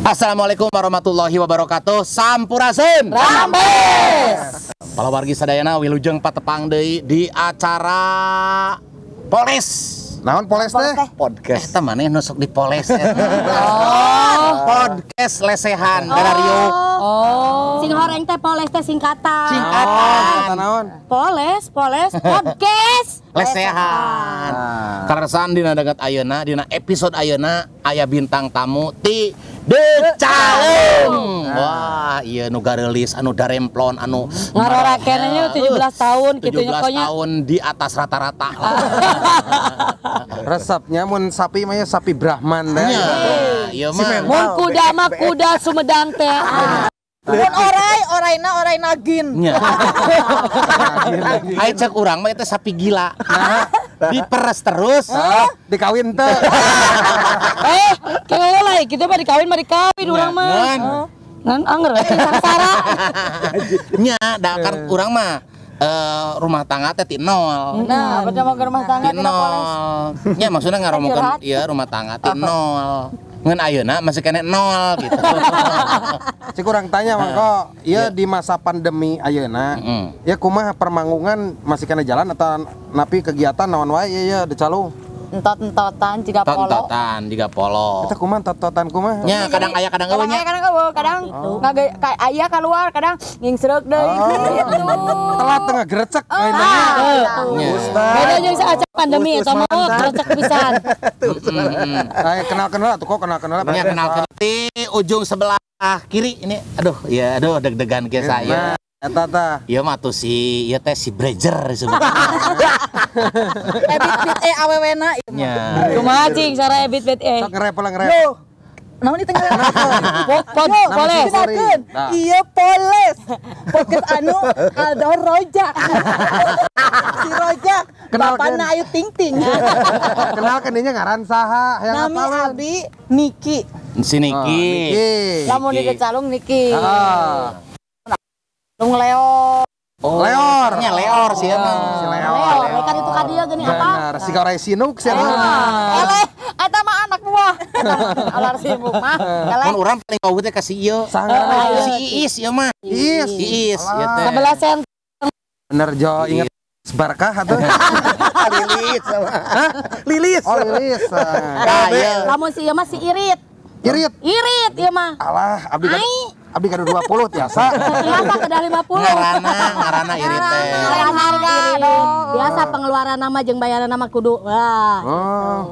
Assalamualaikum warahmatullahi wabarakatuh. Sampurasun Rambes. Palawargi sadayana wilujeng patepang deui di acara Poles. Naon Poles teh? Podcast. Eta maneh nu sok dipoles eta. Podcast lesehan Darario. Sing horeng teh Poles teh singkatan. Singkatan naon? Poles podcast lesehan. Karesan dina degat ayeuna dina episode ayeuna aya bintang tamu ti Decalung. Wah, ieu nu gareulis anu daremplon anu ngarorakennya 17 tahun kitu 17 nyokonya. tahun di atas rata-rata. Resepnya mun sapi mah sapi Brahman teh. Iya mah. Mun kuda mah kuda Sumedang teh. Mun orai nagin. Nya. Ai cek urang mah eta sapi gila. Diperes terus, Dikawin teh. Keulai kita mah dikawin urang mah. Ngan anger we sangsara. Nya, da kan urang mah rumah tangga teh ti nol. Nah, pada mau ke rumah tangga Ti nol. Nya maksudna ngaromongkeun ieu rumah tangga ti nol. Ngan ayeuna masih kena nol gitu. Cik urang tanya mangko, ieu di masa pandemi ayeuna, ya kumaha permanggungan masih kena jalan atau napi kegiatan naon wae ieu Decalung? Entot-entotan jiga polo. Tontotan juga polo. Eta kumaha tototan kumaha? Nya kadang aya kadang eueuh nya. Kadang kayak aya keluar, kadang ngingsreuk deui gitu. Telat tengah gerecek Beda jeung saat pandemi eta mah grecek pisan. Aya kenal-kenal atuh kok kenal-kenal. Nya kenalkeun ti ujung sebelah kiri ini. Aduh deg-degan ge saya. Eta tah. Ieu mah tuh si ieu teh si Bridger disebutna. Ebit awewena ieu mah. Nya. Kumaha cing cara ebit-bet Sok ngerep lah ngerep. Yo. Naon di tengah? Poles. Silakeun. Ieu Poles. Podcast anu Aldo Rojak. Si Rojak. Bapana Ayu Ting Ting. Kenal kan dinya ngaran saha? Hayang Nami apa? abdi Niki. Si Niki. Lamun di Decalung Niki. Lung Leo. Leor. Nya leor sih emang. Si Leo, Leor. kan itu kadia gini apa? Benar, si Korea Sinuk sih. Eleh, eta mah anak buah. Alar sibuk mah. Eleh. Mun urang paling gaweu teh ka si ieu. Sangat. Si Iis ieu mah. Iis. Iis ieu teh. 11 sen. Bener Jo, inget Barkah atau? Lilis sama. Lilis. Oh Lilis. Ieu. Lamun si ieu mah si Irit. Irit. Irit ieu mah. Alah, abdi kada 20 tiasa. Biasa ke 50. Ngarana irit teh. Harga dong. Biasa pengeluaran nama jeung bayaran nama kudu. Wah.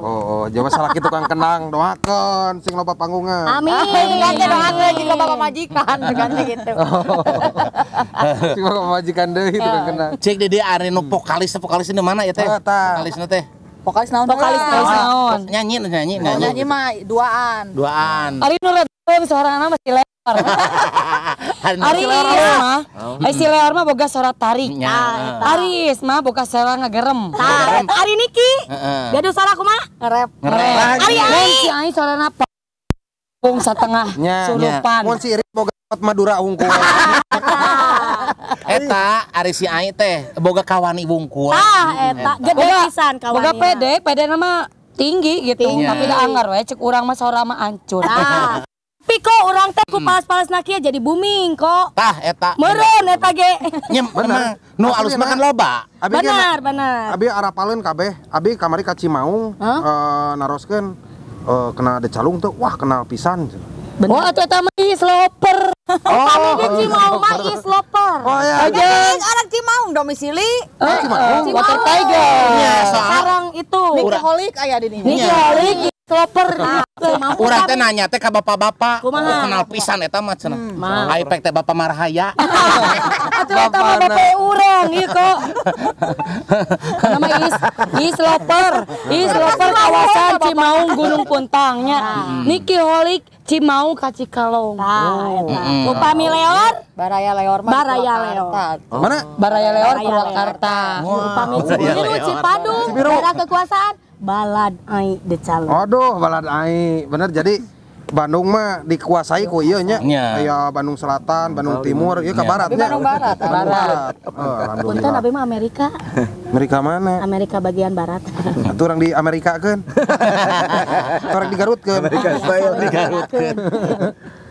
Oh, Jawa salah kitu kang kenang doakeun sing loba panggungan. Amin. Ganti doakeun jeung bapak majikan ganti gitu. Sing loba majikan deui itu kang kenang. Cek di dia ari nu vokalis di mana ya teh? Vokalisna teh. Vokalis naon? Vokalis naon? Nyanyi. Nyanyi mah duaan. Duaan. Ari nu redem suarana masih lebar. Ari mah, si lebar mah boga suara tarik. Aris mah boga suara ngagerem. Ari Niki. Gaduh suara kumaha? Ngerep. Ari si ai suarana pung satengah surupan. Mun si Irit boga Madura unggul. Eta ari si ai teh boga kawani wungkul. Eta gede pisan kawan. Boga pede nama tinggi gitu. Tapi da anggar we cek urang mah saura mah ancur. Tapi kok urang teh ku palas-palasna kieu jadi booming kok. Tah eta. Meureun eta ge. Nya memang nu alus makan loba. Benar. Abi arapaleun kabeh. Abi kamari ka Cimaung naroskeun kena Decalung tuh. Wah, kenal pisan. Oh, atuh eta mah isloper. Kami di Cimaung mah isloper. Oh ya. Orang Cimaung domisili. Cimaung. Water Tiger. Nya soal Sekarang itu. Nikoholik aya di dinya. Nikoholik isloper. urang teh nanya teh ka bapak-bapak. Kumaha? Kenal pisan eta mah cenah. Ai pek teh Bapak Marhaya. Atuh eta mah bapak urang ieu kok. Nama isloper kawasan Cimaung Gunung Puntangnya. Nikoholik Cimaung ka Cikalong. Upami leor Baraya Leor mah. Baraya Leor. Mana? Baraya Leor Purwakarta. Upami Cibiru Cipadung daerah kekuasaan Balad Ai Decalung. Aduh, balad ai. Bener jadi Bandung mah dikuasai ku ieu nya. Aya Bandung Selatan, Bandung Timur, ieu ka barat nya. Bandung Barat. Barat. Punten abi mah Amerika. Amerika mana? Amerika bagian barat. Atuh orang di Amerika keun. Orang di Garut keun. Amerika style di Garut.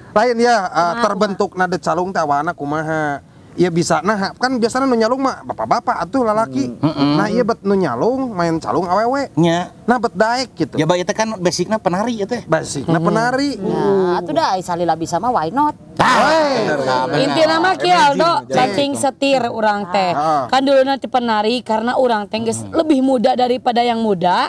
Lain ya terbentuk nade calung teh awana kumaha. Ya bisa nah kan biasanya nu nyalung mah bapak-bapak atuh lalaki. Nah ieu bet nu nyalung main calung awewe. Nya. Nah bet daek gitu. Ya bae teh kan basicna penari teh. Basicna penari. Ya, atuh dah salila bisa mah why not? Intina mah kieu Aldo, cacing setir urang teh. Kan duluna teh penari karena urang teh geus lebih muda daripada yang muda.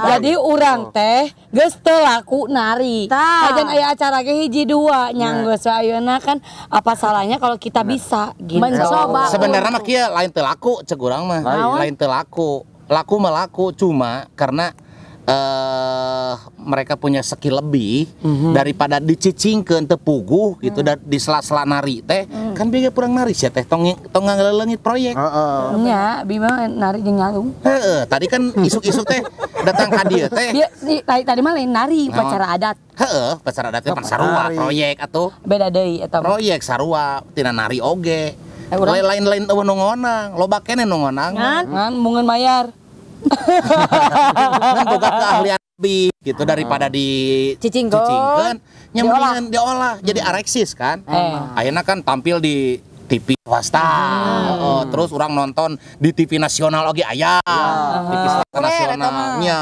Jadi urang teh geus teu laku nari. Ajan aya acara ge hiji dua nyanggeus ayeuna kan apa salahnya kalau kita bisa gitu. Mencoba. Sebenarnya mah kieu lain teu laku cek urang mah. Lain teu laku. Laku mah laku cuma karena mereka punya skill lebih daripada dicicingkeun teu puguh gitu di sela-sela nari teh kan bieu kurang nari sia teh tong ngaleungit proyek. Nya bima nari jeung nyalung. Heeh, tadi kan isuk-isuk teh datang ka dieu teh. Tadi mah lain nari upacara adat. Heeh, upacara adat pan sarua proyek atuh. Beda deui eta. Proyek sarua tina nari oge. Lain-lain eueuh nu ngonang, loba keneh nu ngonang. Ngan mungeun mayar. Kan boga keahlian lebih gitu daripada dicicingkeun nya mendingan diolah jadi areksis kan. Ayeuna kan tampil di TV swasta. Terus orang nonton di TV nasional oge aya. TV swasta nasionalnya.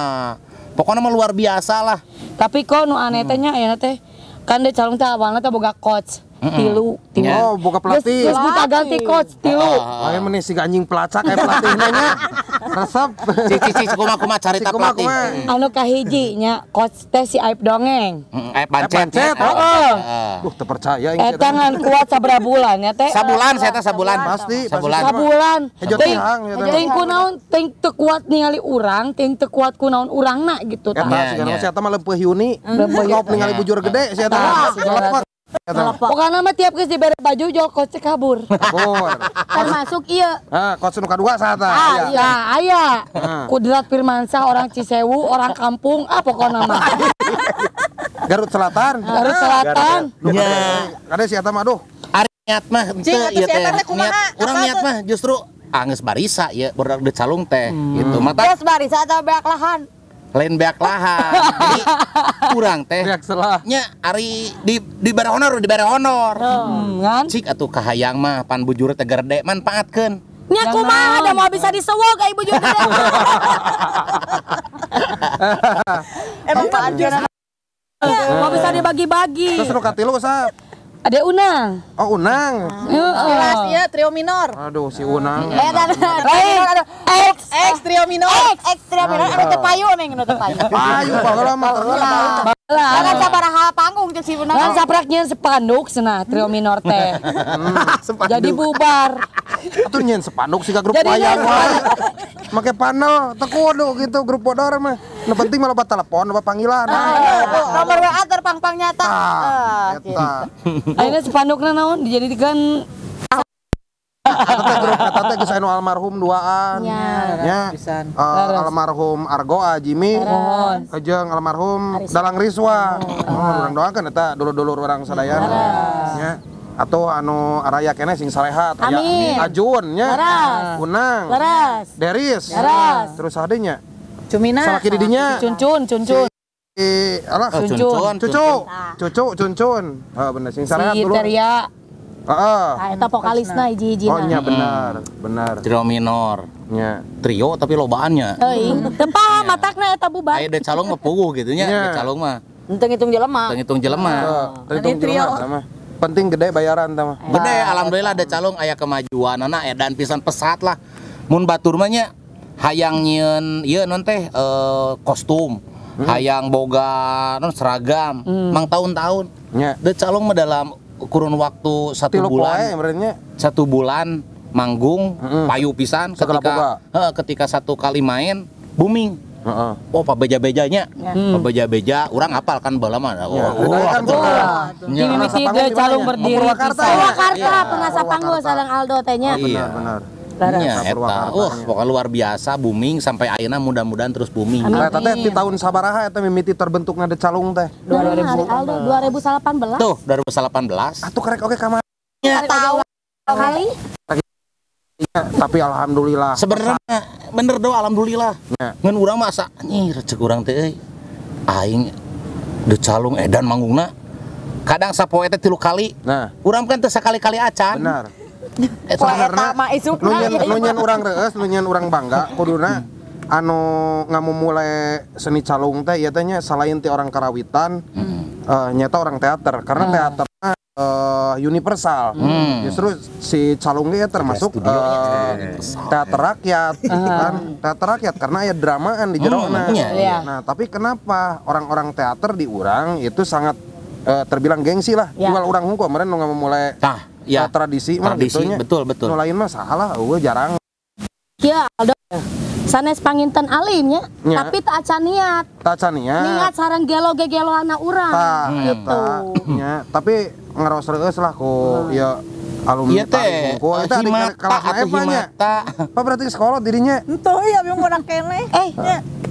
Pokoknya mah luar biasa lah. Tapi kok nu aneh teh nya ayeuna teh kan de calung teh awalna teh boga coach. Tilu. Oh, boga pelatih. Geus buta ganti coach tilu. Lain meneh siga anjing pelacak kayak pelatihna nya. Resep. Cici kumaha carita pelatih. Anu kahiji nya coach teh si Aib Dongeng. Aib Pancet. Heeh. Duh, teu percaya ini. Eta ngan kuat sabaraha bulan ya teh? Sabulan saya teh sabulan. Pasti. Sabulan. Ting kunaon ting teu kuat ningali urang, ting teu kuat kunaon urangna gitu tah. Eta sigana sia teh mah leumpeuh Yuni. Ngop ningali bujur gede sia teh. Pokoknya mah tiap geus dibere baju jol coach kabur. Termasuk ieu. Coach nu kadua saha tah? Aya. Kudrat Firmansyah orang Cisewu, orang kampung, pokona mah. Garut Selatan. Garut Selatan. Nya. Kade si eta mah aduh. Ari niat mah teu ieu teh. Urang niat mah justru geus barisa ya budak de calung teh gitu. Mata Geus barisa atau beak lahan? lain beak lahan. Jadi kurang teh nya ari di bare honor Ngan cik atuh kahayang mah pan bujur teh gerde manfaatkeun nya kumaha da mau bisa disewog ai bujur gede. Emang bujur Mau bisa dibagi-bagi. Terus nu katilu sap? Ada Unang. Oh, Unang. Kelas ya trio minor. Aduh, si Unang. X trio minor. X trio minor anu teu payu neng anu teu payu. Payu baheula mah terkenal. Kan sabaraha panggung jeung si Unang. Kan saprak nyeun spanduk cenah trio minor teh. Jadi bubar. Atuh nyeun spanduk siga grup wayang wae. Make panel teu kudu gitu grup bodor mah. Nu penting mah loba telepon, loba panggilan. Nomor WA terpang-pang nyata. Eta. Ayeuna spandukna naon dijadikeun Kata teh geus anu almarhum duaan. Nya. Almarhum Argo Jimmy. Jeung almarhum Dalang Riswa. Urang doakeun eta dulur-dulur urang sadaya. Nya. Atau anu araya keneh sing salehat aya Ajun nya. Unang. Deris. Terus sadenya. Cumina. Salaki didinya. Cuncun. Alah Cuncun. Bener sing salehat dulu. Si Teria. Eta vokalisna hiji-hijina. Oh nya benar. trio minor Nya. trio tapi lobaannya Teu paham matakna eta bubar. aya de calung mah puguh gitu nya de calung mah Henteu ngitung jelema. ngitung jelema Trio sama. Penting gede bayaran tah mah. gede alhamdulillah ada calung aya kemajuan anak edan pisan pesat lah mun batur mah nya hayang nyieun ieu non teh kostum hayang boga non seragam mang tahun-tahun Nya. de calung mah dalam kurun waktu 1 bulan manggung payu pisan ketika satu kali main booming. Oh pabeja-bejanya pabeja-beja urang hafal kan baheula mah Di mimiti dia calung berdiri Purwakarta pernah sapanggeus sareng Aldo teh nya. Benar. Nya eta. Pokoknya luar biasa booming sampai ayeuna mudah-mudahan terus booming. Eta teh di tahun sabaraha eta mimiti terbentukna Decalung teh? 2018. Tuh, 2018. Atuh karek oge ka mana? Tahu kali. Tapi alhamdulillah. Sebenarnya bener do alhamdulillah. Ya. Ngan urang masa anjir cek urang teh euy. Aing Decalung edan manggungna. Kadang sapoe teh 3 kali. Nah, urang kan teh sakali-kali acan. benar. Eta mah isukna. Nunyan urang reueus, nunyan urang bangga kuduna anu ngamumule seni calung teh ieu teh nya selain ti orang karawitan nyata orang teater karena teaterna universal. Justru si calung ge termasuk teater rakyat kan, teater rakyat karena aya dramaan di jerona. Nah, tapi kenapa orang-orang teater di urang itu sangat terbilang gengsi lah. Jual urang hungkul kemarin nu ngamumule tradisi mah gitunya. Betul. Nu lain mah salah, jarang. Ya, Aldo. Sanes panginten alimnya, Ya. tapi tak acan niat. Niat sareng gelo-gelo anak urang. Gitu. Ya, tapi ngaros reueus lah ku ya alumni teh. Ku eta di kelasna Eva nya. Apa berarti sekolah dirinya? Entuh ya bingung orang kene.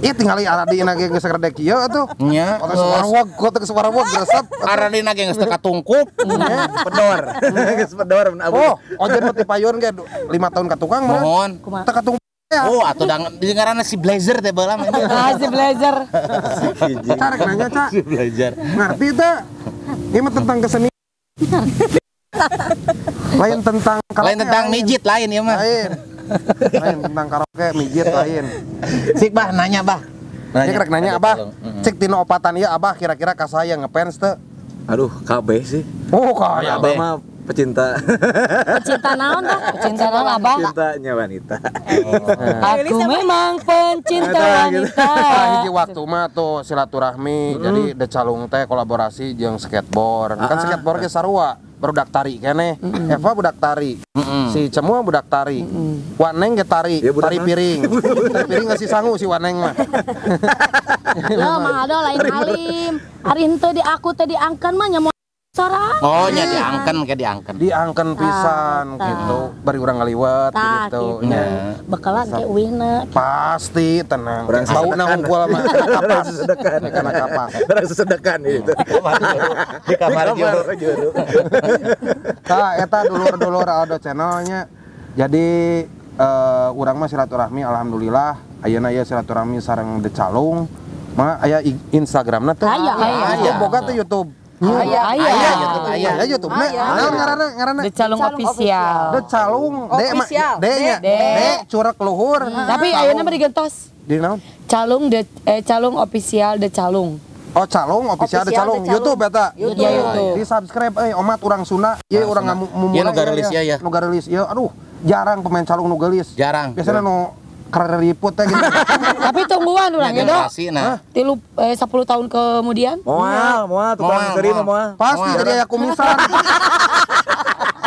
Ieu tinggali aradina ge geus rada kieu atuh. Nya. Geus suara wog resep. Aradina ge geus teu katungkup. Pedor. Geus pedor mun abu. Ojen mah ti payon ge 5 tahun ka tukang mah. Mohon. Teu katungkup. Oh, atuh dengaranna si Blazer teh baheula mah. Si Blazer. Carek nanya, Cak. Si Blazer. Ngerti teh? Ieu mah tentang kesenian. Lain tentang karaoke. Lain tentang mijit lain ya mah. Lain tentang karaoke, mijit lain. Sik bah nanya bah. Cek rek nanya Abah. Cek tino opatan ieu Abah kira-kira ka saya ngefans teu? Aduh, kabeh sih. Oh, kaya Abah mah pecinta. Pecinta naon dah? Pecinta naon Abah? Cintanya wanita. Aku memang pencinta wanita. Hiji waktu mah tuh silaturahmi. Jadi Decalung teh kolaborasi jeung skateboard. Kan skateboard ge sarua. Barudak tari keneh. Eva budak tari. Si Cemua budak tari. Waneng ge tari, Ya, budak tari piring. Tari piring ngasih sangu si Waneng mah. Ya mah ada lain alim. Ari henteu di aku teh diangkan mah nya sorang. Oh, nya diangken. Diangken pisan gitu. Bari urang ngaliwat gitu. Nya. Bekalan ke uwihna. Pasti tenang. Bau Bauna hungkul mah. Sedekan. Kana kapas. Berasa sedekan itu. Di kamar juru. Tah eta dulur-dulur Aldo channelnya. Jadi urang mah silaturahmi alhamdulillah. Ayeuna aya silaturahmi sareng Decalung. Mah aya Instagramna teh. Aya. Boga teh YouTube. Aya. Aya YouTube. Naon ngaranna? Decalung official. Decalung. Official. D curek luhur. Tapi ayeuna mah digentos. Di naon? Calung official Decalung. Oh, Calung official Decalung. YouTube eta. YouTube. Di subscribe urang urang Sunda. Ieu urang Ieu nu garelis ya. Nu garelis ieu. Aduh, jarang pemain calung nu geulis. Jarang. Biasanya nu keriput teh gitu. Tapi tungguan urang ya, Dok. Nah. 10 tahun kemudian. Moal tukang seri mah moal. Pasti jadi aya kumisan.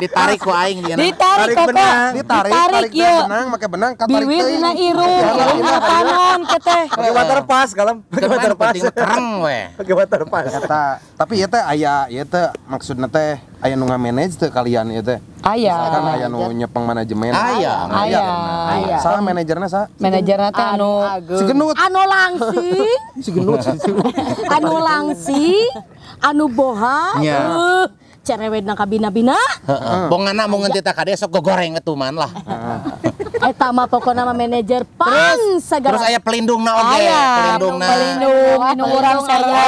Ditarik ku aing dia. Ditarik kok. Ditarik benang, make benang katarik Biwir teuing. dina irung, panon keteh. Pakai water pass kalem. Pakai water pass. Kereng we. Pakai water pass. Eta, tapi ieu teh aya, ieu teh maksudna teh aya nu ngamanage teu kalian ieu teh. Aya. Kan aya nu nyepeng manajemen. Aya. Saha manajerna saha? Manajerna teh anu Si Gendut. anu langsing, Si Gendut. anu langsing, anu boha. Nya. Cerewetna ka bina-bina. Heeh. Bongana mun ngeun teh kade sok gogoreng etuman lah. Eta mah pokona mah manajer pan segala. Terus aya pelindungna oge, pelindungna. Pelindung anu urang saya.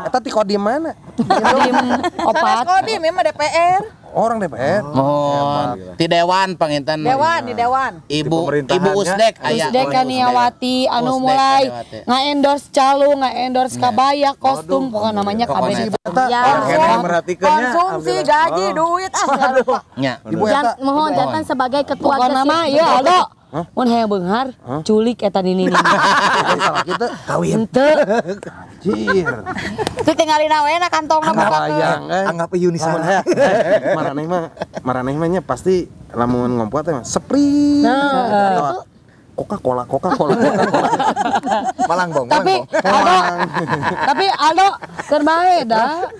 Eta ti kodim mana? Kodim opat. Kodim memang DPR. Orang DPR. Mohon. Ti dewan panginten. Di dewan. Ibu Pemerintahannya. Usdek aya. Usdek Kaniawati anu Usdek mulai Kaniawati. nga-endorse calung, nga-endorse kabaya, kostum, pokoknya namanya kabeh. Eta Kene merhatikannya. Konsumsi gaji duit Nya. Ibu eta. Mohon jantan sebagai ketua ya, pokoknya mah ieu Aldo. Mun hayang beunghar, culik eta nini. salah kitu. Kawin. Henteu. Anjir. itu tinggalin awena kantongna buka Sayang Anggap Yunisa. Maraneh mah nya pasti lamun ngompot teh mah Sprite. Nah, Coca-Cola. Malangbong. tapi Aldo keur bae dah.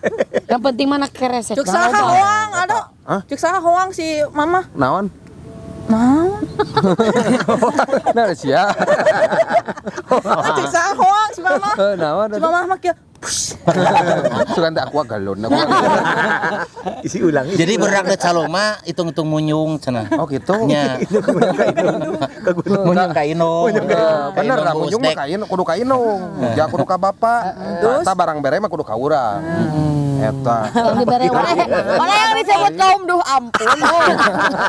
Yang penting mana keresek. cuk saha hoang ado cuk saha hoang si mama Naon? Nah, sia. Cek sahoang si mama. Si mama mah kieu. Sugan teh aku galon. Isi ulang. Jadi berak da calo mah hitung-hitung munyung cenah. Oh gitu. Nya. Munyung ka inung. Bener lah, munyung mah kudu ka inung. Ja kudu ka bapak. Eta barang bere mah kudu ka urang. Eta. Mana yang disebut kaum duh ampun.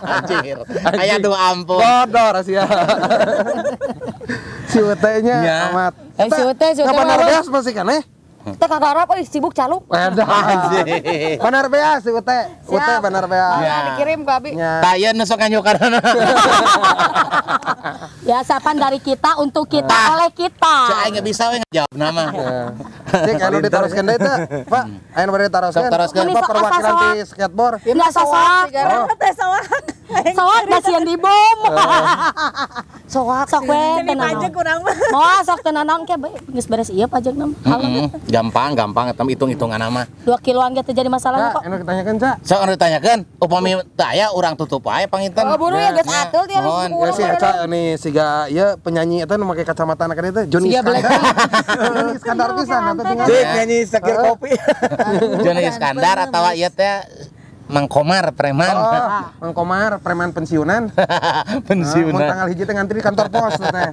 Anjir. Aya duh ampun. Bodor sia. Si Utenya amat. Si Ute Kapan beas masih kan Teh kagarap sibuk caluk. Benar beas si Ute. Ute benar beas. Dikirim ke Abi. Taya nu sok nganyokan. Ya sapan dari kita untuk kita oleh kita. Cek aing bisa we ngajawab nama. Cek anu ditaroskeun deui teh, Pak. Aya nu bade ditaroskeun. Pak perwakilan di skateboard. Enggak sawak. Teh sawak. Sawak da sieun di bom. Sawak sok we Pajak kurang mah. Moal sok teu nanaon ke geus beres ieu pajakna mah. Gampang eta hitung-hitungan mah. 2 kiloan ge teu jadi masalah kok. Anu ditanyakeun, Cak. Sok anu ditanyakeun, upami teu aya urang tutup ae panginten. Oh, buru ya geus atul dia. Ya si Eca ini siga ieu penyanyi eta nu make kacamata anak itu Johnny Iskandar. Johnny Iskandar pisan atuh tinggal. Cek nyanyi sakir kopi. Johnny Iskandar atawa ieu teh Mang Komar preman. Mang Komar preman pensiunan. Pensiunan. Mun tanggal 1 teh ngantri di kantor pos teh.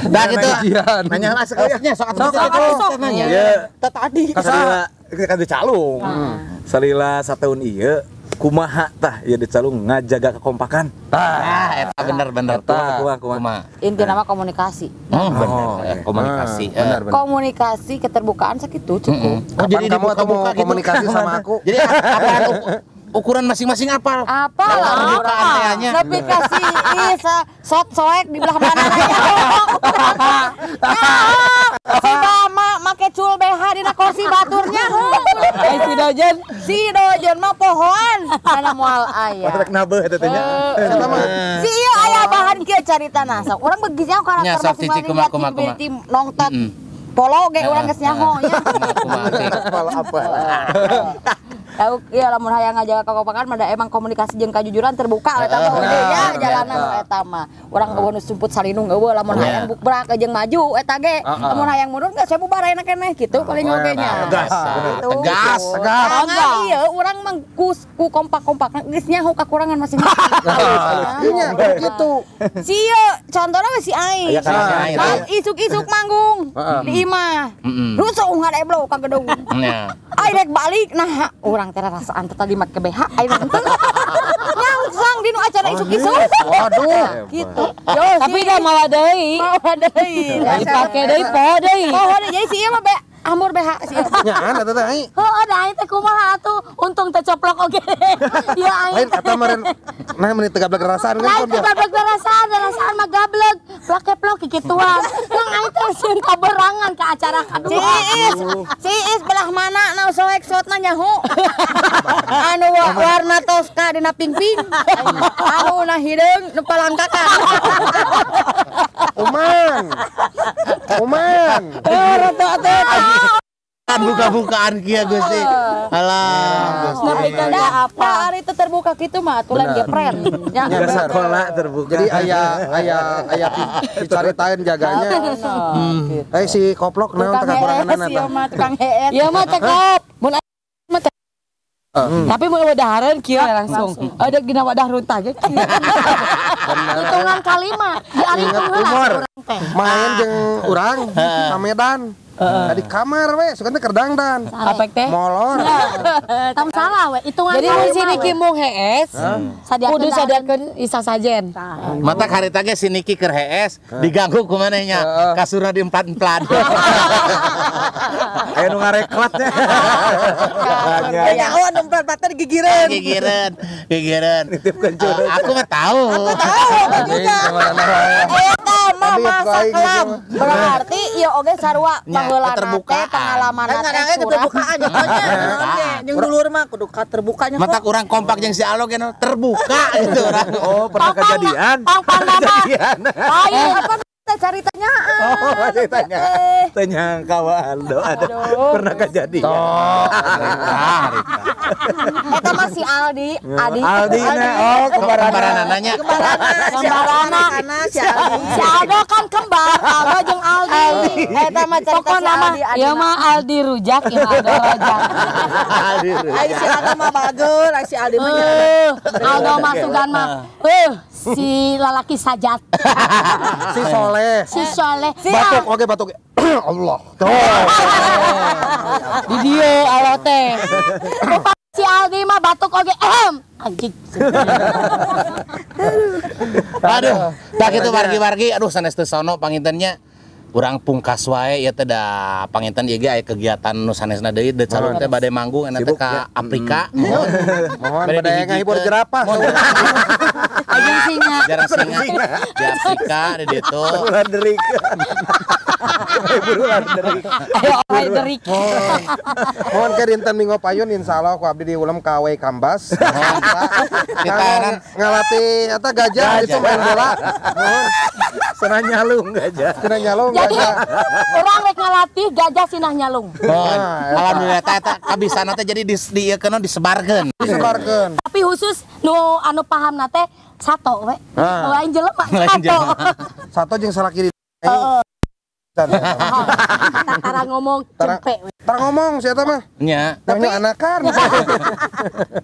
Da gitu. Nanya lah sekali. Sok nanya. Ya. Tadi. Salila kan dicalung. Salila satahun ieu kumaha tah ieu dicalung ngajaga kekompakan. Eta bener Kumaha. Inti nama komunikasi. Bener. Komunikasi. Komunikasi keterbukaan sakitu cukup. Jadi kamu atau mau komunikasi sama aku? Jadi apa ukuran masing-masing apal? Apa lah? Lebih kasih soek di belah mana si Bama make cul BH dina kursi baturnya. Si Dojen mah pohon kana moal aya. Patrek nabeuh eta teh nya. Si ieu aya bahan kieu caritana. Sok urang begitu karakter masing-masing activity nongtot polo ge urang geus nyaho nya. Apa? Tahu ya lamun hayang ngajaga kekompakan mah emang komunikasi jeung kajujuran terbuka eta mah ya jalanan eta mah. Urang eueuh nu sumput salinung eueuh lamun hayang bukbrak jeung maju eta ge. Lamun hayang mundur geus saya bubar ayeuna keneh kitu paling oge nya. Tegas. Iya urang mah ku kompak-kompakna geus nyaho kakurangan masing-masing. Iya gitu. Si ieu contona we si aing. Isuk-isuk manggung di imah. Rusuh ngadeblok ka gedung. Nya. Ai rek balik nah urang teh rasaan tadi make BH ai nonton. Nyangsang dinu acara isuk-isuk. Waduh. Gitu. Tapi dah mawa deui. Dipake deui poho deui. Poho deui jadi si ieu mah amur BH si ieu. Nyaan eta teh ai. Heuh da ai teh kumaha atuh untung teh coplok oge. Ya ai. Lain eta meureun nah menit teu gablek rasaan kan. Lain teh gablek rasaan mah gablek. Plak-plok kikituan. Yang ai teh sieun kaberangan ka acara kadua. Si Is belah mana na soek sotna nyaho. Anu warna toska dina pingping. Anu na hideung nu palangkakan. Uman. Rada atuh. Buka-bukaan kieu Gusti. Alah, Gusti. Tapi kada apa ari teu terbuka kitu mah atuh lain ge friend. Ya. Sekolah terbuka. Jadi aya dicaritain jaganya. Si koplok naon teh kakurangan eta. Tukang heet. Ieu mah cekop. Mun tapi mun wadahareun kieu langsung. Ada dina wadah runtah ge. Hitungan kalimat. Dialihkeun heula urang teh. Main jeung urang ka Medan. Di kamar we, suka teh kerdangdan. Apek teh? Molor. Tam salah we, hitungan Jadi mun si Niki mung hees, kudu sadiakeun isa sajen. Mata kareta ge si Niki keur hees diganggu ku manehnya. Kasurna diempat-empat. Aya nu ngareklat nya. Ya awan empat teh gigireun. Gigireun. Nitipkeun jodoh. Aku mah tahu. Eta mah masa kelam. Berarti ieu oge sarua baheula teh pengalaman Kan ngarangnya terbuka aja yang dulur mah kudu terbukanya Mata kurang kompak jeung si Alo ge terbuka gitu urang. Oh, pernah kejadian. Kejadian. Ayo apa cari tanya. Oh, ceritanya. Tanya kawan do ada pernah kejadian. Eta mah si Aldi. Aldi kembaran anaknya. Kembarana si Aldi. Si Aldo kan kembar, Aldo jeung Aldi. Eta mah cerita Pokok si nama Aldi. ya mah Aldi Rujak, ya Aldo Rojak. Ai si Aldo mah bageul, ai si Aldi mah. Aldo masukan mah. Si lalaki sajat. Si Soleh. Si Soleh. Batuk, oke batuk. Allah. Di dieu Allah teh. Si Aldi mah batuk oge anjing. Aduh, tak itu wargi-wargi, aduh sanes teu sono pangintennya. Urang pungkas wae ya teh da panginten ieu ge aya kegiatan nu sanesna deui da calon teh bade manggung eta teh ka Afrika. Mohon bade ngahibur jerapah. Anjing singa. Jarang singa di Afrika di ditu. Ular derik. Ular derik. Ayo derik. Mohon ke dinten Minggo Payun insyaallah ku abdi diulam ka we Kambas. Kita ngalatih eta gajah itu main bola. Mohon Senang nyalung gajah. kena nyalong Jadi gajah. orang rek ngalatih gajah sinah nyalung. alhamdulillah eta kabisana teh jadi di ieu keun disebarkeun. Disebarkeun. Tapi khusus nu anu paham nate sato we. Lain jelema Lain sato. jelema. Satu jeung salaki di Tara ngomong cempe we. Tar ngomong si eta mah. Nya. Tapi anakan.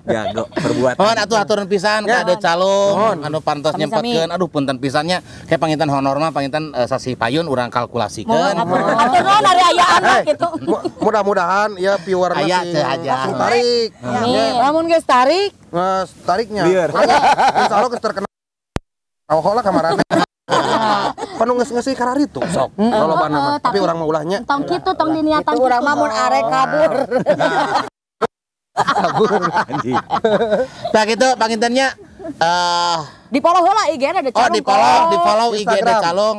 Jago perbuatan. Mohon atuh aturan pisan ka Ade Calung anu pantos nyempetkeun. Aduh punten pisannya kayak panginten honor mah panginten sasi payun urang kalkulasikeun. Atur naon ari aya anak gitu. Mudah-mudahan ya viewer Aya masih teh aja. tarik. Nih, lamun geus tarik Mas tariknya. Biar. Insyaallah geus terkenal. Awak lah kamarana. Panu nges-ngesi karari tuh sok. Lolobana mah. Tapi urang mah ulahnya. tong kitu tong diniatan Urang mah mun arek kabur. Anjing. Tak itu pangintennya Di follow heula IG-na ada oh Calung. di follow IG Ade Instagram. Calung.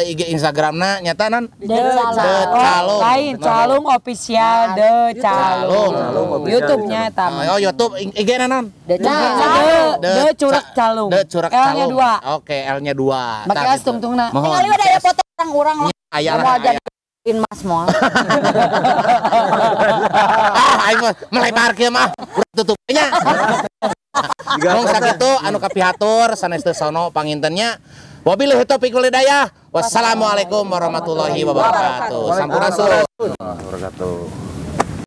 IG Instagramna nyata nan De Calung. Calung. Lain Calung official De Calung. Calung. YouTube-nya eta mah. Oh YouTube IG-na non? De Curak Calung. De Curak L-nya Calung. 2. Oke, L-nya 2. Make as tungtungna. Mohon. Ningali ada aya foto orang-orang lah. Aya Mau aya. jadiin Mas moal. Aing mah melebarkeun mah. Urang tutupnya. Mong sakitu anu kapihatur sanes teu sono pangintennya. Wabillahi taufiq wal hidayah. Wassalamualaikum warahmatullahi wabarakatuh. Sampurasun. Wabarakatuh.